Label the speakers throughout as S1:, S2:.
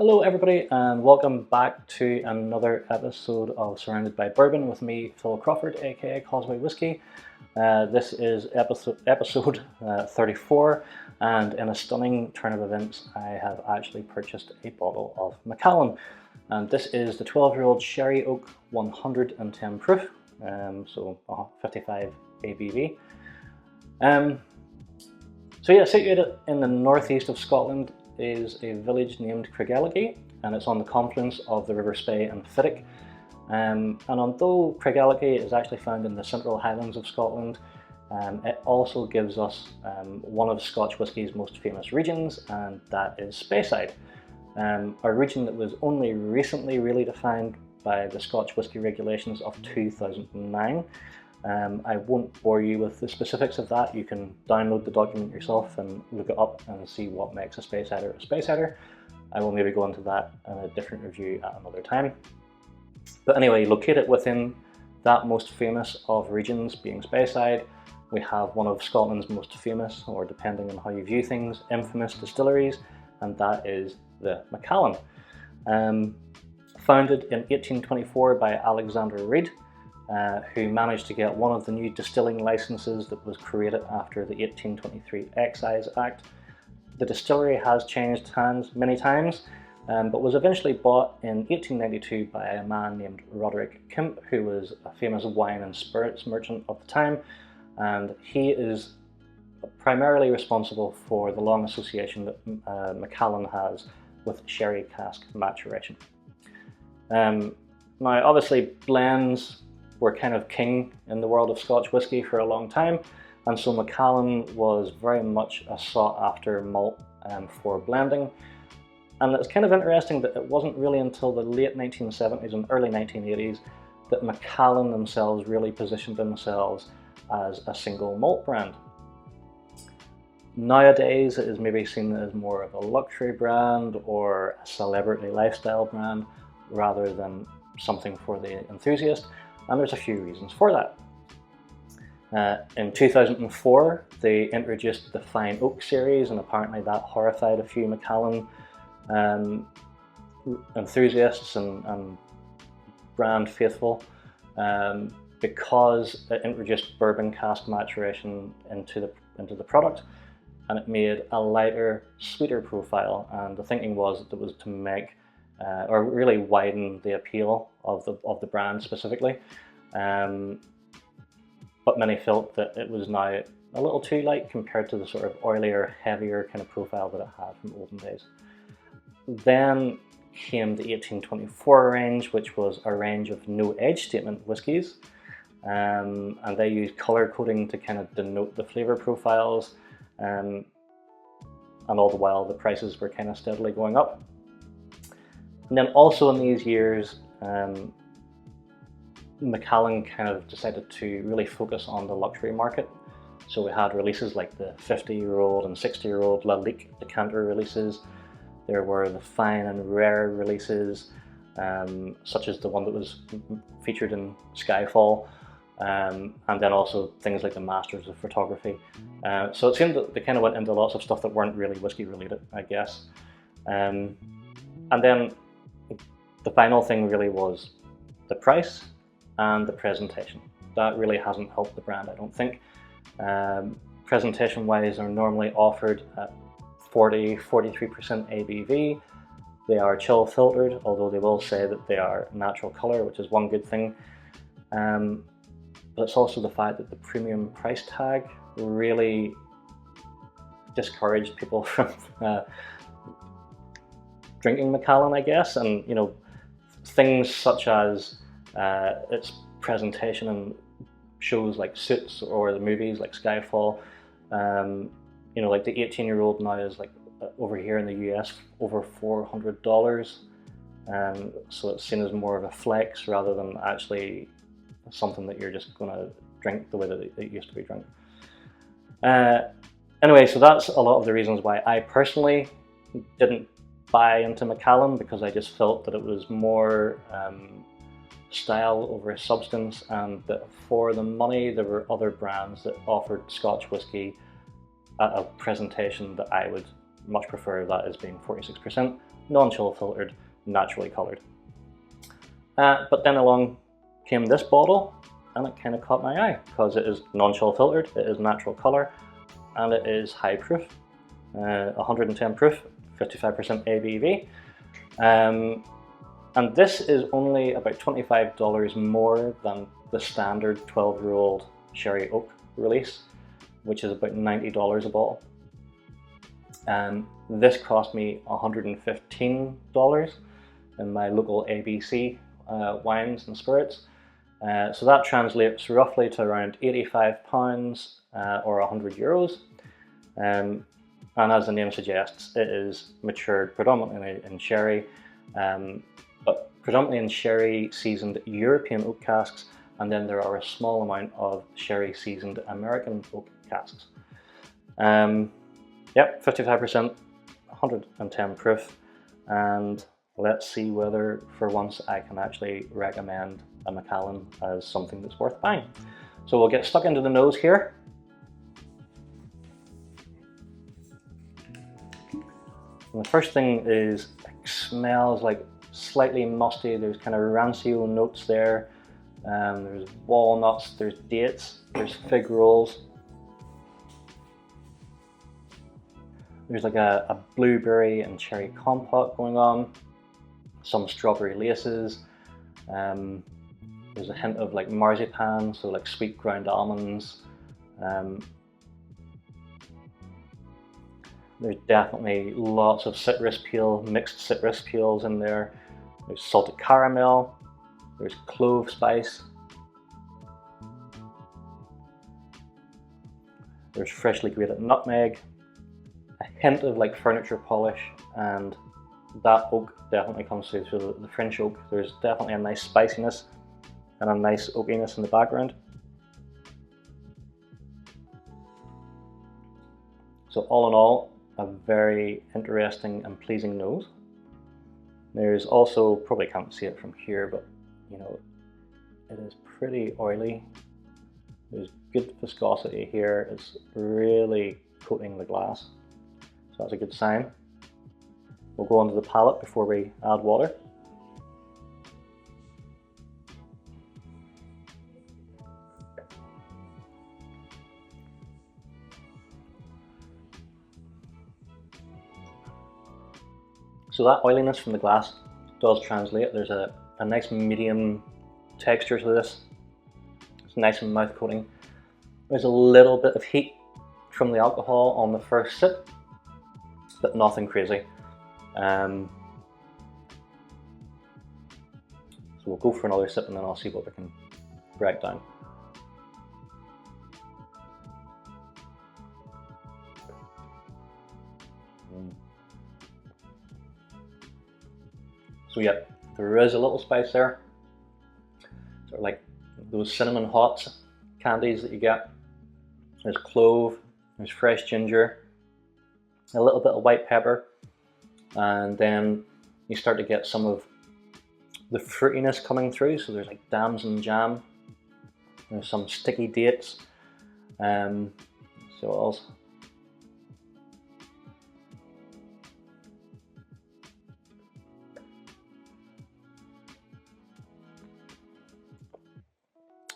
S1: Hello everybody and welcome back to another episode of Surrounded by Bourbon with me, Phil Crawford, aka Causeway Whiskey. This is episode 34, and in a stunning turn of events I have actually purchased a bottle of Macallan, and this is the 12-year-old Sherry Oak 110 proof, so 55 ABV. Situated in the northeast of Scotland is a village named Craigellachie, and it's on the confluence of the River Spey and Fiddick. And although Craigellachie is actually found in the central Highlands of Scotland, it also gives us one of Scotch whisky's most famous regions, and that is Speyside, a region that was only recently really defined by the Scotch Whisky regulations of 2009. I won't bore you with the specifics of that. You can download the document yourself and look it up and see what makes a Speysider a Speysider. I will maybe go into that in a different review at another time. But anyway, located within that most famous of regions being Speyside, we have one of Scotland's most famous, or depending on how you view things, infamous distilleries, and that is the Macallan. Founded in 1824 by Alexander Reid, who managed to get one of the new distilling licenses that was created after the 1823 Excise Act. The distillery has changed hands many times, but was eventually bought in 1892 by a man named Roderick Kemp, who was a famous wine and spirits merchant of the time, and he is primarily responsible for the long association that Macallan has with sherry cask maturation. Now obviously blends were kind of king in the world of Scotch whisky for a long time, and so Macallan was very much a sought after malt for blending. And it's kind of interesting that it wasn't really until the late 1970s and early 1980s that Macallan themselves really positioned themselves as a single malt brand. Nowadays it is maybe seen as more of a luxury brand or a celebrity lifestyle brand rather than something for the enthusiast. And there's a few reasons for that. In 2004, they introduced the Fine Oak series, and apparently that horrified a few Macallan enthusiasts and brand faithful, because it introduced bourbon cask maturation into the product, and it made a lighter, sweeter profile. And the thinking was that it was to make or really widen the appeal of the brand specifically, but many felt that it was now a little too light compared to the sort of oilier, heavier kind of profile that it had from olden days. Then came the 1824 range, which was a range of no age statement whiskies, and they used color coding to kind of denote the flavor profiles, and all the while the prices were kind of steadily going up. And then also in these years, Macallan kind of decided to really focus on the luxury market. So we had releases like the 50-year-old and 60-year-old La Lique decanter releases. There were the fine and rare releases, such as the one that was featured in Skyfall, and then also things like the Masters of Photography. So it seemed that they kind of went into lots of stuff that weren't really whiskey related, I guess. And then the final thing really was the price and the presentation. That really hasn't helped the brand, I don't think. Presentation wise, they're normally offered at 43% ABV. They are chill filtered, although they will say that they are natural color, which is one good thing. But it's also the fact that the premium price tag really discouraged people from drinking Macallan, I guess. And you know, things such as its presentation in shows like Suits or the movies like Skyfall. You know, like the 18-year-old now is like over here in the US over $400, so it's seen as more of a flex rather than actually something that you're just going to drink the way that it used to be drunk. Anyway, so that's a lot of the reasons why I personally didn't buy into Macallan, because I just felt that it was more style over substance, and that for the money there were other brands that offered Scotch whisky at a presentation that I would much prefer that as being 46%, non-chill filtered, naturally coloured. But then along came this bottle, and it kind of caught my eye because it is non-chill filtered, it is natural colour, and it is high proof, 110 proof, 55% ABV. And this is only about $25 more than the standard 12-year-old sherry oak release, which is about $90 a bottle. This cost me $115 in my local ABC wines and spirits. So that translates roughly to around £85 or €100. And as the name suggests, it is matured predominantly in sherry, but predominantly in sherry seasoned European oak casks, and then there are a small amount of sherry seasoned American oak casks. Yep, 55%, 110 proof, and let's see whether for once I can actually recommend a Macallan as something that's worth buying. So we'll get stuck into the nose here. And the first thing is, it smells like slightly musty. There's kind of rancio notes there. There's walnuts, there's dates, there's fig rolls. There's like a blueberry and cherry compote going on. Some strawberry laces. There's a hint of like marzipan, so like sweet ground almonds. There's definitely lots of citrus peel, mixed citrus peels in there. There's salted caramel. There's clove spice. There's freshly grated nutmeg. A hint of like furniture polish, and that oak definitely comes through the French oak. There's definitely a nice spiciness and a nice oakiness in the background. So all in all, a very interesting and pleasing nose. There's also, probably can't see it from here, but you know, it is pretty oily. There's good viscosity here. It's really coating the glass. So that's a good sign. We'll go onto the palate before we add water. So that oiliness from the glass does translate. There's a nice medium texture to this. It's nice and mouth coating. There's a little bit of heat from the alcohol on the first sip, but nothing crazy. So we'll go for another sip and then I'll see what we can break down. So yeah, there is a little spice there. Sort of like those cinnamon hot candies that you get. There's clove, there's fresh ginger, a little bit of white pepper, and then you start to get some of the fruitiness coming through. So there's like damson jam, there's some sticky dates. So also,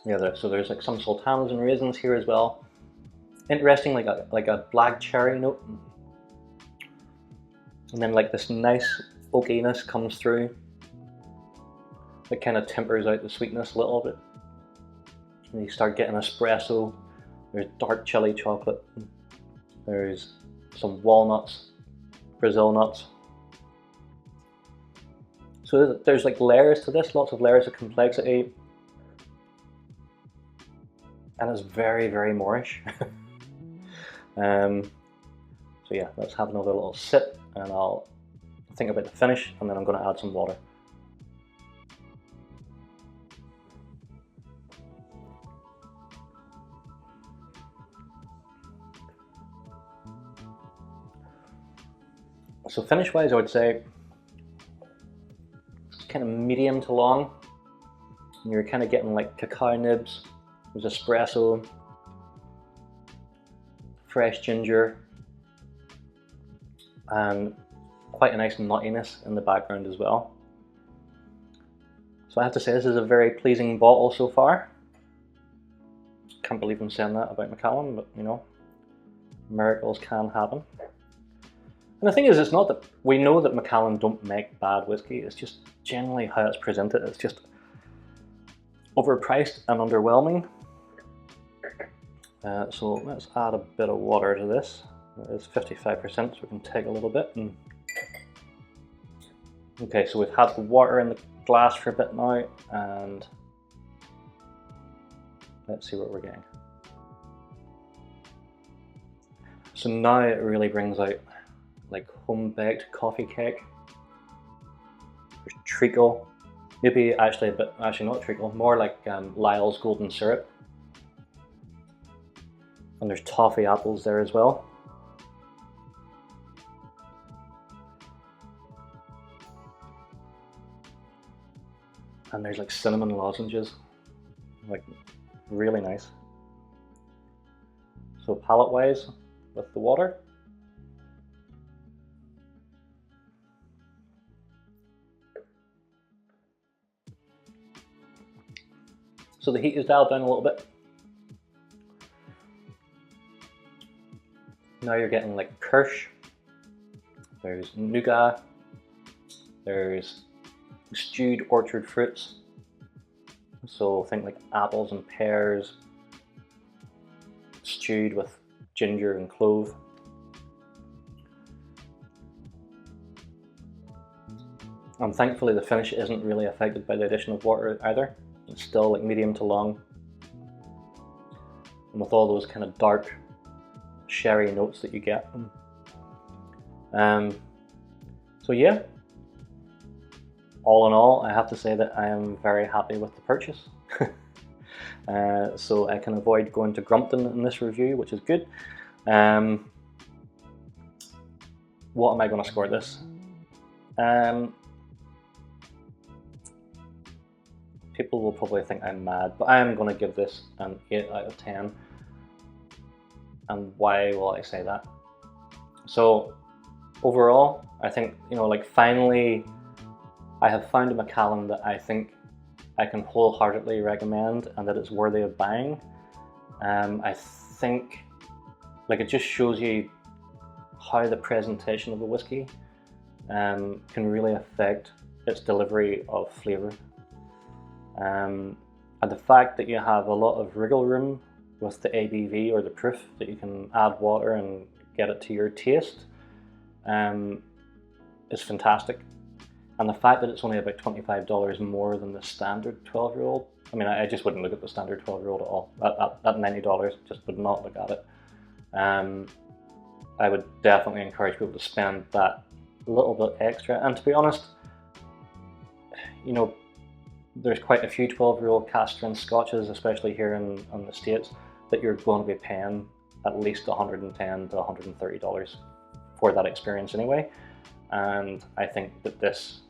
S1: yeah, so there's like some sultanas and raisins here as well. Interesting, like a black cherry note. And then like this nice oakiness comes through. It kind of tempers out the sweetness a little bit. And you start getting espresso. There's dark chili chocolate. There's some walnuts, Brazil nuts. So there's like layers to this, lots of layers of complexity. And it's very, very Moorish. So yeah, let's have another little sip and I'll think about the finish, and then I'm going to add some water. So finish wise, I would say it's kind of medium to long. And you're kind of getting like cacao nibs, there's espresso, fresh ginger, and quite a nice nuttiness in the background as well. So I have to say this is a very pleasing bottle so far. Can't believe I'm saying that about Macallan, but you know, miracles can happen. And the thing is, it's not that we know that Macallan don't make bad whiskey, it's just generally how it's presented. It's just overpriced and underwhelming. So let's add a bit of water to this. It's 55%, so we can take a little bit. Okay, so we've had the water in the glass for a bit now, and let's see what we're getting. So now it really brings out like home-baked coffee cake. There's treacle, maybe actually a bit, actually not treacle, more like Lyle's golden syrup. And there's toffee apples there as well. And there's like cinnamon lozenges, like really nice. So palate-wise, with the water. So the heat is dialed down a little bit. Now you're getting like kirsch, there's nougat, there's stewed orchard fruits. So think like apples and pears, stewed with ginger and clove. And thankfully the finish isn't really affected by the addition of water either. It's still like medium to long. And with all those kind of dark sherry notes that you get. So yeah, all in all, I have to say that I am very happy with the purchase. So I can avoid going to Grumpton in this review, which is good. What am I going to score this? People will probably think I'm mad, but I am going to give this an 8 out of 10. And why will I say that? So overall, I think, you know, like finally I have found a Macallan that I think I can wholeheartedly recommend and that it's worthy of buying. I think like it just shows you how the presentation of a whiskey can really affect its delivery of flavour. And the fact that you have a lot of wriggle room with the ABV or the proof, that you can add water and get it to your taste, is fantastic. And the fact that it's only about $25 more than the standard 12-year-old, I mean, I just wouldn't look at the standard 12-year-old at all. At $90, just would not look at it. I would definitely encourage people to spend that little bit extra. And to be honest, you know, there's quite a few 12-year-old cask strength scotches, especially here in the States, that you're going to be paying at least $110 to $130 for that experience anyway. And I think that this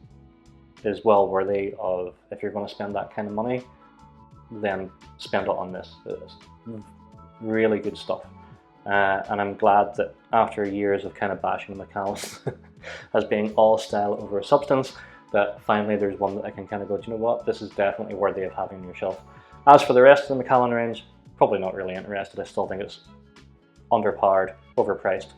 S1: is well worthy of, if you're going to spend that kind of money, then spend it on this. It's really good stuff. And I'm glad that after years of kind of bashing Macallan as being all style over substance, that finally there's one that I can kind of go, do you know what, this is definitely worthy of having on your shelf. As for the rest of the Macallan range, probably not really interested. I still think it's underpowered, overpriced.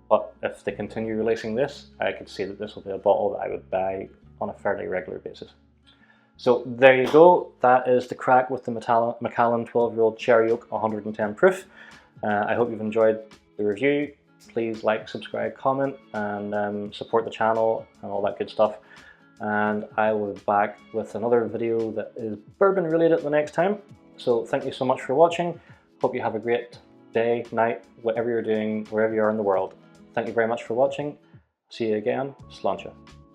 S1: But if they continue releasing this, I could see that this will be a bottle that I would buy on a fairly regular basis. So there you go, that is the crack with the Macallan 12-year-old Cherry Oak 110 proof. I hope you've enjoyed the review. Please like, subscribe, comment, and support the channel and all that good stuff. And I will be back with another video that is bourbon related the next time. So thank you so much for watching. Hope you have a great day, night, whatever you're doing, wherever you are in the world. Thank you very much for watching. See you again. Sláinte.